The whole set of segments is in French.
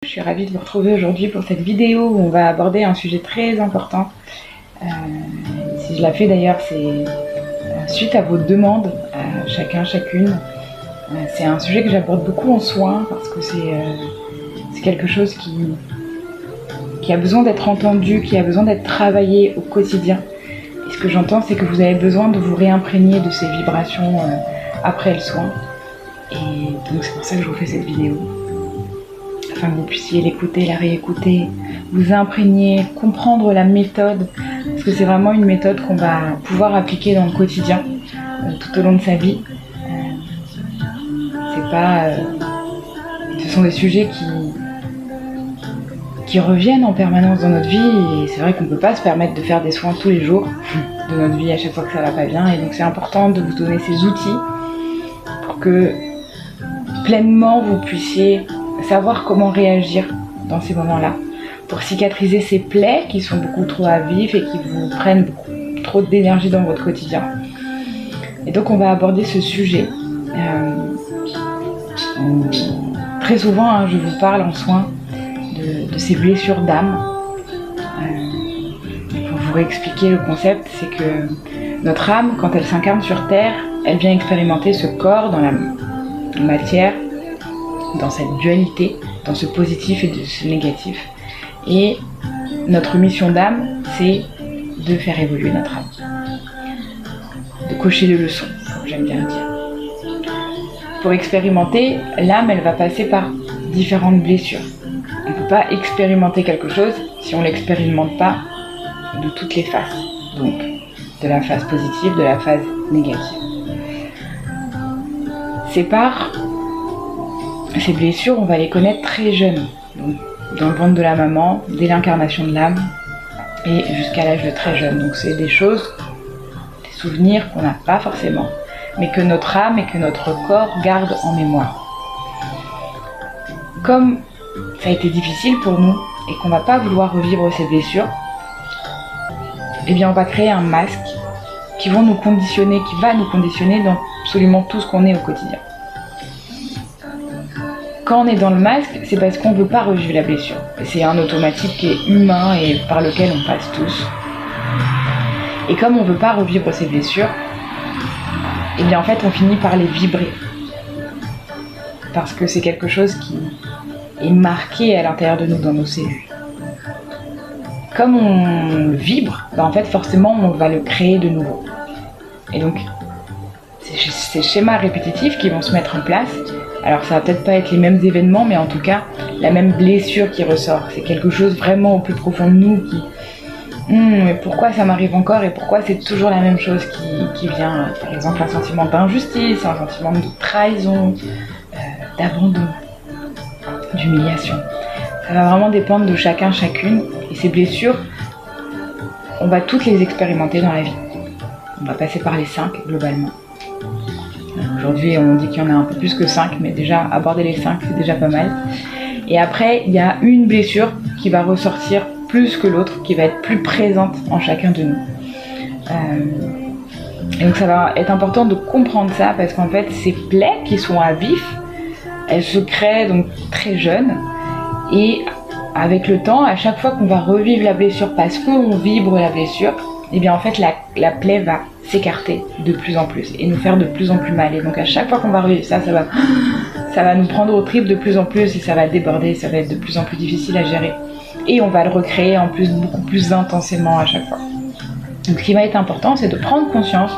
Je suis ravie de vous retrouver aujourd'hui pour cette vidéo où on va aborder un sujet très important. Si je la fais d'ailleurs, c'est suite à vos demandes, chacun, chacune. C'est un sujet que j'aborde beaucoup en soins parce que c'est quelque chose qui a besoin d'être entendu, qui a besoin d'être travaillé au quotidien. Et ce que j'entends, c'est que vous avez besoin de vous réimprégner de ces vibrations après le soin. Et donc c'est pour ça que je vous fais cette vidéo. Afin que vous puissiez l'écouter, la réécouter, vous imprégner, comprendre la méthode. Parce que c'est vraiment une méthode qu'on va pouvoir appliquer dans le quotidien, tout au long de sa vie. Ce sont des sujets qui reviennent en permanence dans notre vie. Et c'est vrai qu'on ne peut pas se permettre de faire des soins tous les jours de notre vie à chaque fois que ça va pas bien. Et donc c'est important de vous donner ces outils pour que pleinement vous puissiez savoir comment réagir dans ces moments-là, pour cicatriser ces plaies qui sont beaucoup trop à vif et qui vous prennent beaucoup trop d'énergie dans votre quotidien. Et donc on va aborder ce sujet. Très souvent, je vous parle en soins de ces blessures d'âme. Pour vous réexpliquer le concept, c'est que notre âme, quand elle s'incarne sur Terre, elle vient expérimenter ce corps dans la matière, dans cette dualité, dans ce positif et de ce négatif. Et notre mission d'âme, c'est de faire évoluer notre âme, de cocher les leçons, comme j'aime bien le dire. Pour expérimenter, l'âme, elle va passer par différentes blessures. On ne peut pas expérimenter quelque chose si on ne l'expérimente pas de toutes les faces. Donc, de la phase positive, de la phase négative. Ces blessures, on va les connaître très jeunes. Donc, dans le ventre de la maman, dès l'incarnation de l'âme, et jusqu'à l'âge de très jeune. Donc c'est des choses, des souvenirs qu'on n'a pas forcément, mais que notre âme et que notre corps gardent en mémoire. Comme ça a été difficile pour nous et qu'on ne va pas vouloir revivre ces blessures, eh bien on va créer un masque qui va nous conditionner dans absolument tout ce qu'on est au quotidien. Quand on est dans le masque, c'est parce qu'on ne veut pas revivre la blessure. C'est un automatique qui est humain et par lequel on passe tous. Et comme on ne veut pas revivre ces blessures, eh bien en fait on finit par les vibrer. Parce que c'est quelque chose qui est marqué à l'intérieur de nous, dans nos cellules. Comme on le vibre, en fait forcément on va le créer de nouveau. Et donc c'est ces schémas répétitifs qui vont se mettre en place. Alors ça va peut-être pas être les mêmes événements, mais en tout cas, la même blessure qui ressort. C'est quelque chose vraiment au plus profond de nous qui... mais pourquoi ça m'arrive encore et pourquoi c'est toujours la même chose qui vient. Par exemple, un sentiment d'injustice, un sentiment de trahison, d'abandon, d'humiliation. Ça va vraiment dépendre de chacun, chacune. Et ces blessures, on va toutes les expérimenter dans la vie. On va passer par les 5 globalement. Aujourd'hui, on dit qu'il y en a un peu plus que 5, mais déjà, aborder les 5, c'est déjà pas mal. Et après, il y a une blessure qui va ressortir plus que l'autre, qui va être plus présente en chacun de nous. Et donc, ça va être important de comprendre ça, parce qu'en fait, ces plaies qui sont à vif, elles se créent donc très jeunes. Et avec le temps, à chaque fois qu'on va revivre la blessure, parce qu'on vibre la blessure, et bien en fait, la plaie va s'écarter de plus en plus et nous faire de plus en plus mal. Et donc à chaque fois qu'on va revivre ça va nous prendre au tripes de plus en plus et ça va déborder, ça va être de plus en plus difficile à gérer. Et on va le recréer en plus beaucoup plus intensément à chaque fois. Donc ce qui va être important, c'est de prendre conscience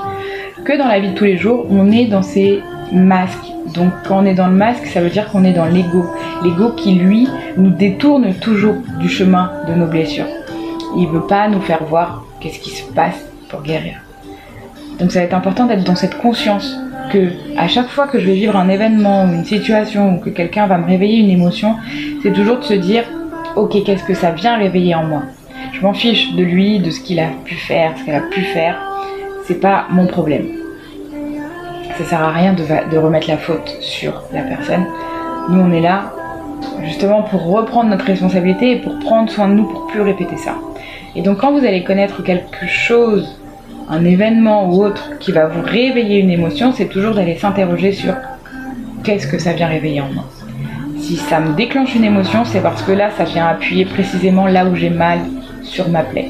que dans la vie de tous les jours, on est dans ces masques. Donc quand on est dans le masque, ça veut dire qu'on est dans l'ego. L'ego qui, lui, nous détourne toujours du chemin de nos blessures. Il ne veut pas nous faire voir qu'est-ce qui se passe pour guérir. Donc ça va être important d'être dans cette conscience que à chaque fois que je vais vivre un événement ou une situation ou que quelqu'un va me réveiller une émotion, c'est toujours de se dire « Ok, qu'est-ce que ça vient réveiller en moi ?» Je m'en fiche de lui, de ce qu'il a pu faire, ce qu'elle a pu faire. C'est pas mon problème. Ça sert à rien de remettre la faute sur la personne. Nous, on est là justement pour reprendre notre responsabilité et pour prendre soin de nous pour plus répéter ça. Et donc quand vous allez connaître quelque chose, un événement ou autre qui va vous réveiller une émotion, c'est toujours d'aller s'interroger sur qu'est-ce que ça vient réveiller en moi. Si ça me déclenche une émotion, c'est parce que là, ça vient appuyer précisément là où j'ai mal sur ma plaie.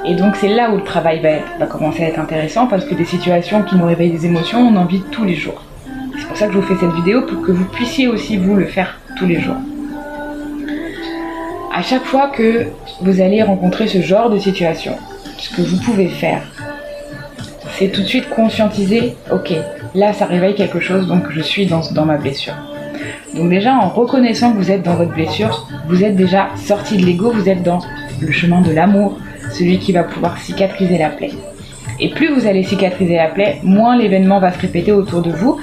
Et donc c'est là où le travail va commencer à être intéressant, parce que des situations qui nous réveillent des émotions, on en vit tous les jours. C'est pour ça que je vous fais cette vidéo, pour que vous puissiez aussi vous le faire tous les jours. À chaque fois que vous allez rencontrer ce genre de situation, ce que vous pouvez faire, c'est tout de suite conscientiser, ok, là ça réveille quelque chose, donc je suis dans ma blessure. Donc déjà, en reconnaissant que vous êtes dans votre blessure, vous êtes déjà sorti de l'ego, vous êtes dans le chemin de l'amour, celui qui va pouvoir cicatriser la plaie. Et plus vous allez cicatriser la plaie, moins l'événement va se répéter autour de vous,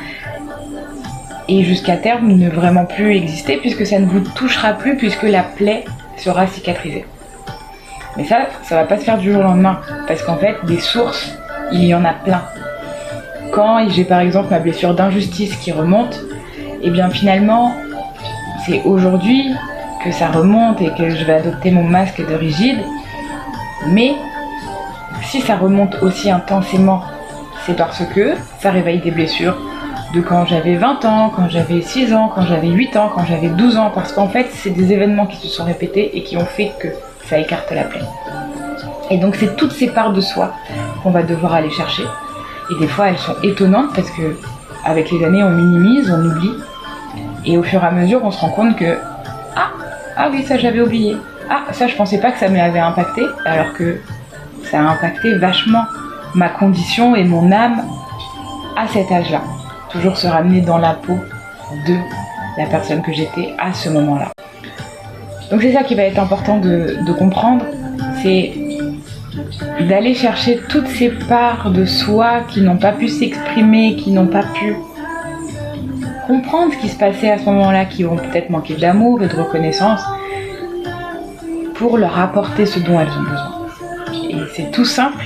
et jusqu'à terme ne vraiment plus exister, puisque ça ne vous touchera plus, puisque la plaie sera cicatrisée. Mais ça va pas se faire du jour au lendemain, parce qu'en fait, des sources, il y en a plein. Quand j'ai par exemple ma blessure d'injustice qui remonte, et bien finalement, c'est aujourd'hui que ça remonte et que je vais adopter mon masque de rigide. Mais si ça remonte aussi intensément, c'est parce que ça réveille des blessures de quand j'avais 20 ans, quand j'avais 6 ans, quand j'avais 8 ans, quand j'avais 12 ans, parce qu'en fait, c'est des événements qui se sont répétés et qui ont fait que ça écarte la plaie. Et donc, c'est toutes ces parts de soi qu'on va devoir aller chercher. Et des fois, elles sont étonnantes parce que, avec les années, on minimise, on oublie. Et au fur et à mesure, on se rend compte que ah oui, ça j'avais oublié. Ah, ça je pensais pas que ça m'avait impacté, alors que ça a impacté vachement ma condition et mon âme à cet âge-là. Toujours se ramener dans la peau de la personne que j'étais à ce moment-là. Donc c'est ça qui va être important de comprendre, c'est d'aller chercher toutes ces parts de soi qui n'ont pas pu s'exprimer, qui n'ont pas pu comprendre ce qui se passait à ce moment-là, qui ont peut-être manqué d'amour et de reconnaissance, pour leur apporter ce dont elles ont besoin. Et c'est tout simple,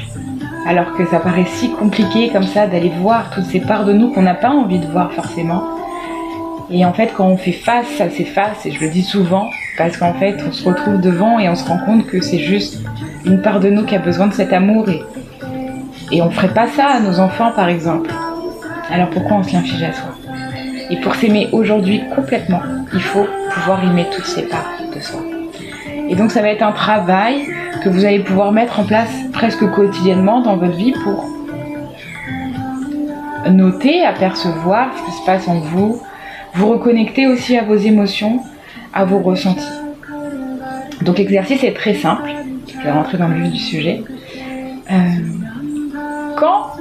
alors que ça paraît si compliqué comme ça d'aller voir toutes ces parts de nous qu'on n'a pas envie de voir forcément. Et en fait, quand on fait face, ça s'efface, et je le dis souvent, parce qu'en fait, on se retrouve devant et on se rend compte que c'est juste une part de nous qui a besoin de cet amour, et on ferait pas ça à nos enfants, par exemple. Alors pourquoi on se l'inflige à soi? Et pour s'aimer aujourd'hui complètement, il faut pouvoir aimer toutes ces parts de soi. Et donc ça va être un travail que vous allez pouvoir mettre en place presque quotidiennement dans votre vie pour noter, apercevoir ce qui se passe en vous, vous reconnecter aussi à vos émotions, à vos ressentis. Donc l'exercice est très simple, je vais rentrer dans le vif du sujet. Quand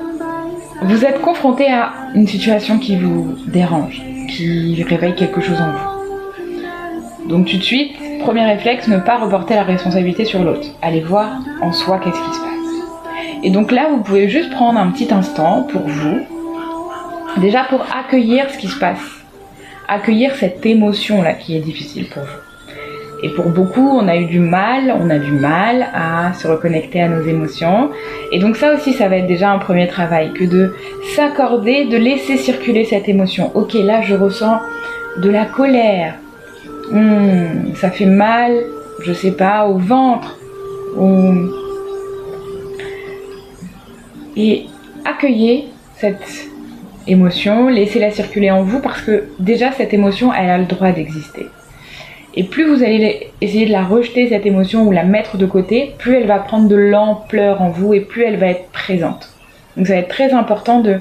vous êtes confronté à une situation qui vous dérange, qui réveille quelque chose en vous. Donc tout de suite, premier réflexe, ne pas reporter la responsabilité sur l'autre. Allez voir en soi qu'est-ce qui se passe. Et donc là, vous pouvez juste prendre un petit instant pour vous, déjà pour accueillir ce qui se passe. Accueillir cette émotion-là qui est difficile pour vous. Et pour beaucoup, on a du mal à se reconnecter à nos émotions. Et donc ça aussi, ça va être déjà un premier travail, que de s'accorder, de laisser circuler cette émotion. Ok, là, je ressens de la colère. Ça fait mal, je sais pas, au ventre. Et accueillez cette émotion, laissez-la circuler en vous, parce que déjà, cette émotion, elle a le droit d'exister. Et plus vous allez essayer de la rejeter, cette émotion, ou la mettre de côté, plus elle va prendre de l'ampleur en vous et plus elle va être présente. Donc ça va être très important de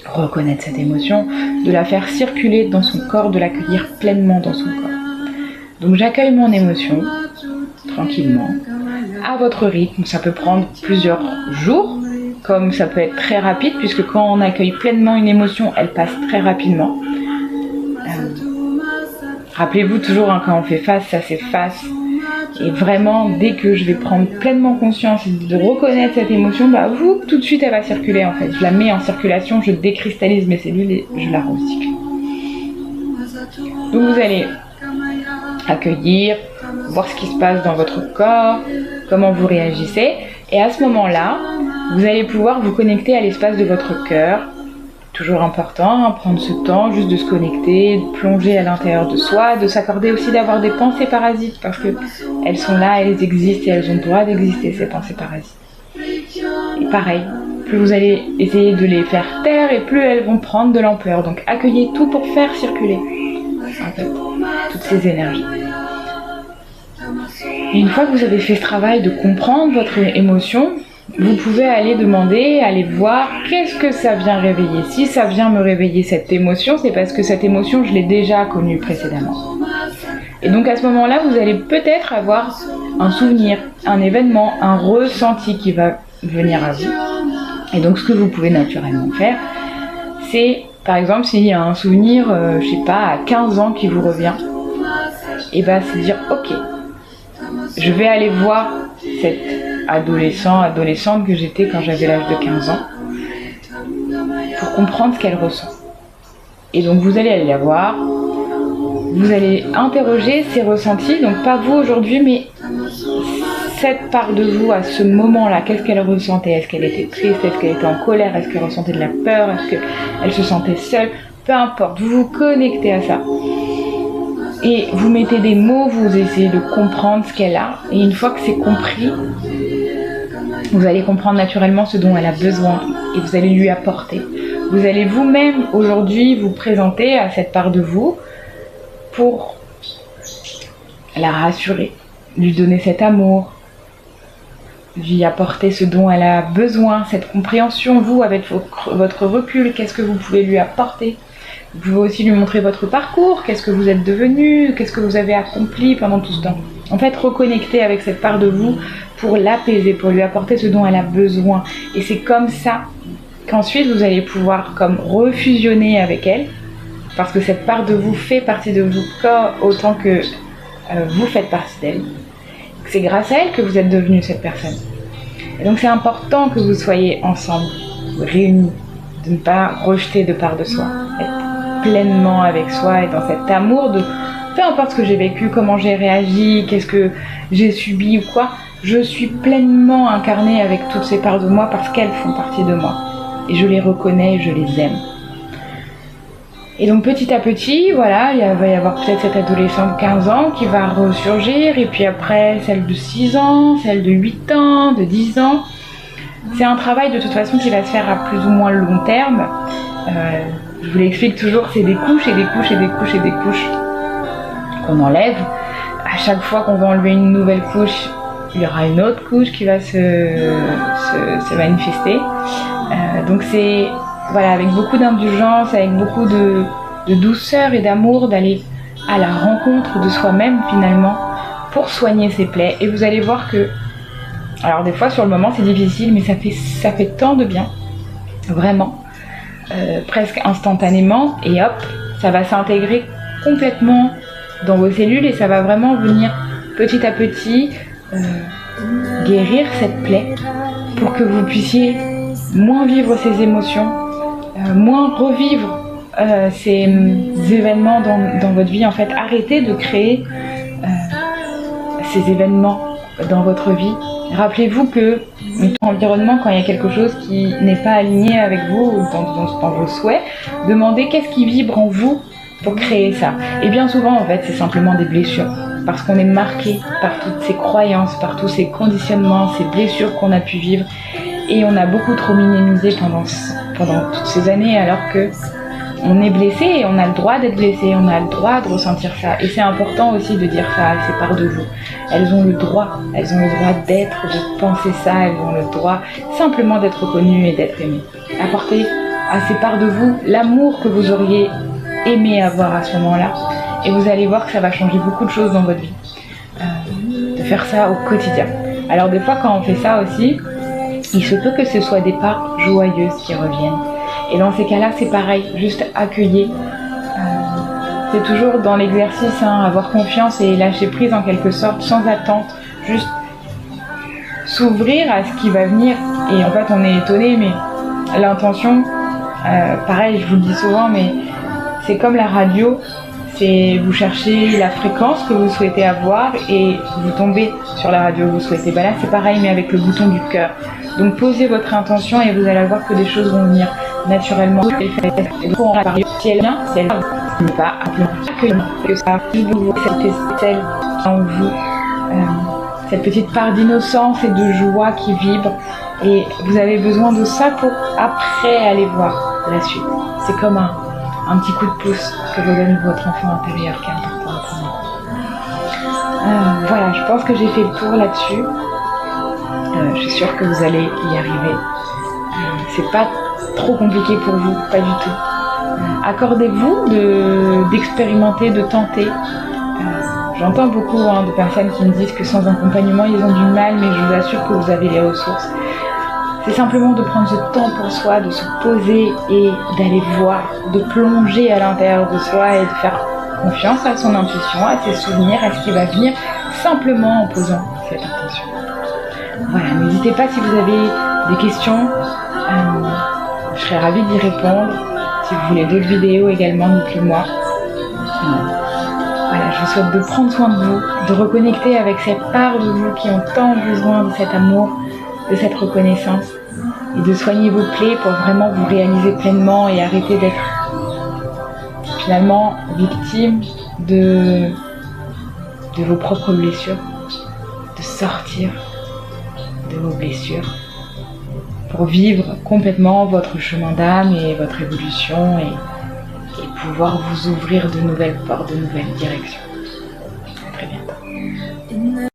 reconnaître cette émotion, de la faire circuler dans son corps, de l'accueillir pleinement dans son corps. Donc j'accueille mon émotion, tranquillement, à votre rythme. Ça peut prendre plusieurs jours, comme ça peut être très rapide, puisque quand on accueille pleinement une émotion, elle passe très rapidement. Rappelez-vous toujours, quand on fait face, ça s'efface. Et vraiment, dès que je vais prendre pleinement conscience de reconnaître cette émotion, tout de suite elle va circuler en fait. Je la mets en circulation, je décristallise mes cellules et je la recycle. Donc vous allez accueillir, voir ce qui se passe dans votre corps, comment vous réagissez. Et à ce moment-là, vous allez pouvoir vous connecter à l'espace de votre cœur. Toujours important, prendre ce temps juste de se connecter, de plonger à l'intérieur de soi, de s'accorder aussi d'avoir des pensées parasites, parce que elles sont là, elles existent et elles ont le droit d'exister, ces pensées parasites. Et pareil, plus vous allez essayer de les faire taire et plus elles vont prendre de l'ampleur. Donc accueillez tout pour faire circuler. en fait, toutes ces énergies. Et une fois que vous avez fait ce travail de comprendre votre émotion, vous pouvez aller demander, aller voir qu'est-ce que ça vient réveiller. Si ça vient me réveiller cette émotion, c'est parce que cette émotion, je l'ai déjà connue précédemment. Et donc à ce moment-là, vous allez peut-être avoir un souvenir, un événement, un ressenti qui va venir à vous. Et donc ce que vous pouvez naturellement faire, c'est par exemple s'il y a un souvenir, je sais pas, à 15 ans qui vous revient, et ben c'est dire ok, je vais aller voir cet adolescente que j'étais quand j'avais l'âge de 15 ans pour comprendre ce qu'elle ressent. Et donc vous allez aller la voir, vous allez interroger ses ressentis, donc pas vous aujourd'hui, mais cette part de vous à ce moment-là, qu'est-ce qu'elle ressentait? Est-ce qu'elle était triste? Est-ce qu'elle était en colère? Est-ce qu'elle ressentait de la peur? Est-ce qu'elle se sentait seule? Peu importe, vous vous connectez à ça. Et vous mettez des mots, vous essayez de comprendre ce qu'elle a. Et une fois que c'est compris, vous allez comprendre naturellement ce dont elle a besoin et vous allez lui apporter. Vous allez vous-même aujourd'hui vous présenter à cette part de vous pour la rassurer, lui donner cet amour, lui apporter ce dont elle a besoin, cette compréhension, vous, avec votre recul, qu'est-ce que vous pouvez lui apporter. Vous pouvez aussi lui montrer votre parcours, qu'est-ce que vous êtes devenu, qu'est-ce que vous avez accompli pendant tout ce temps. En fait, reconnecter avec cette part de vous pour l'apaiser, pour lui apporter ce dont elle a besoin. Et c'est comme ça qu'ensuite vous allez pouvoir comme refusionner avec elle, parce que cette part de vous fait partie de vous autant que vous faites partie d'elle. C'est grâce à elle que vous êtes devenu cette personne. Et donc c'est important que vous soyez ensemble, réunis, de ne pas rejeter de part de soi, être pleinement avec soi et dans cet amour de peu importe ce que j'ai vécu, comment j'ai réagi, qu'est-ce que j'ai subi ou quoi, je suis pleinement incarnée avec toutes ces parts de moi parce qu'elles font partie de moi. Et je les reconnais et je les aime. Et donc petit à petit, voilà, il va y avoir peut-être cette adolescente de 15 ans qui va ressurgir, et puis après celle de 6 ans, celle de 8 ans, de 10 ans. C'est un travail de toute façon qui va se faire à plus ou moins long terme. Je vous l'explique toujours, c'est des couches et des couches et des couches et des couches qu'on enlève. À chaque fois qu'on va enlever une nouvelle couche, il y aura une autre couche qui va se manifester. Donc c'est voilà, avec beaucoup d'indulgence, avec beaucoup de douceur et d'amour, d'aller à la rencontre de soi-même finalement pour soigner ses plaies. Et vous allez voir que, alors des fois sur le moment c'est difficile, mais ça fait tant de bien, vraiment, presque instantanément, et hop, ça va s'intégrer complètement dans vos cellules et ça va vraiment venir petit à petit guérir cette plaie pour que vous puissiez moins vivre ces émotions, moins revivre ces événements dans votre vie. En fait, arrêtez de créer ces événements dans votre vie. Rappelez-vous que dans l'environnement, quand il y a quelque chose qui n'est pas aligné avec vous, dans vos souhaits, demandez qu'est-ce qui vibre en vous pour créer ça. Et bien souvent, en fait, c'est simplement des blessures. Parce qu'on est marqué par toutes ces croyances, par tous ces conditionnements, ces blessures qu'on a pu vivre. Et on a beaucoup trop minimisé pendant toutes ces années, alors que on est blessé et on a le droit d'être blessé, on a le droit de ressentir ça. Et c'est important aussi de dire ça à ces parts de vous. Elles ont le droit d'être, de penser ça, elles ont le droit simplement d'être reconnues et d'être aimées. Apportez à ces parts de vous l'amour que vous auriez aimé avoir à ce moment-là. Et vous allez voir que ça va changer beaucoup de choses dans votre vie. De faire ça au quotidien. Alors des fois quand on fait ça aussi, il se peut que ce soit des parts joyeuses qui reviennent. Et dans ces cas-là, c'est pareil, juste accueillir. C'est toujours dans l'exercice, avoir confiance et lâcher prise en quelque sorte, sans attente, juste s'ouvrir à ce qui va venir. Et en fait, on est étonné, mais l'intention, pareil, je vous le dis souvent, mais c'est comme la radio. C'est vous cherchez la fréquence que vous souhaitez avoir et vous tombez sur la radio que vous souhaitez. Là, c'est pareil, mais avec le bouton du cœur. Donc, posez votre intention et vous allez voir que des choses vont venir naturellement. Et donc, on va si elle vient, si elle n'est pas accueillir que ça arrive, celle qui est en vous, cette petite part d'innocence et de joie qui vibre. Et vous avez besoin de ça pour après aller voir la suite. C'est comme un petit coup de pouce que vous donne votre enfant intérieur qui est important à prendre en compte. Voilà, je pense que j'ai fait le tour là-dessus. Je suis sûre que vous allez y arriver. C'est pas trop compliqué pour vous, pas du tout. Accordez-vous d'expérimenter, de tenter. J'entends beaucoup de personnes qui me disent que sans accompagnement ils ont du mal, mais je vous assure que vous avez les ressources. C'est simplement de prendre ce temps pour soi, de se poser et d'aller voir, de plonger à l'intérieur de soi et de faire confiance à son intuition, à ses souvenirs, à ce qui va venir, simplement en posant cette intention. Voilà, n'hésitez pas si vous avez des questions, je serais ravie d'y répondre. Si vous voulez d'autres vidéos également, dites-le moi. Voilà, je vous souhaite de prendre soin de vous, de reconnecter avec cette part de vous qui ont tant besoin de cet amour, de cette reconnaissance, et de soigner vos plaies pour vraiment vous réaliser pleinement et arrêter d'être finalement victime de vos propres blessures, de sortir de vos blessures pour vivre complètement votre chemin d'âme et votre évolution et pouvoir vous ouvrir de nouvelles portes, de nouvelles directions. À très bientôt.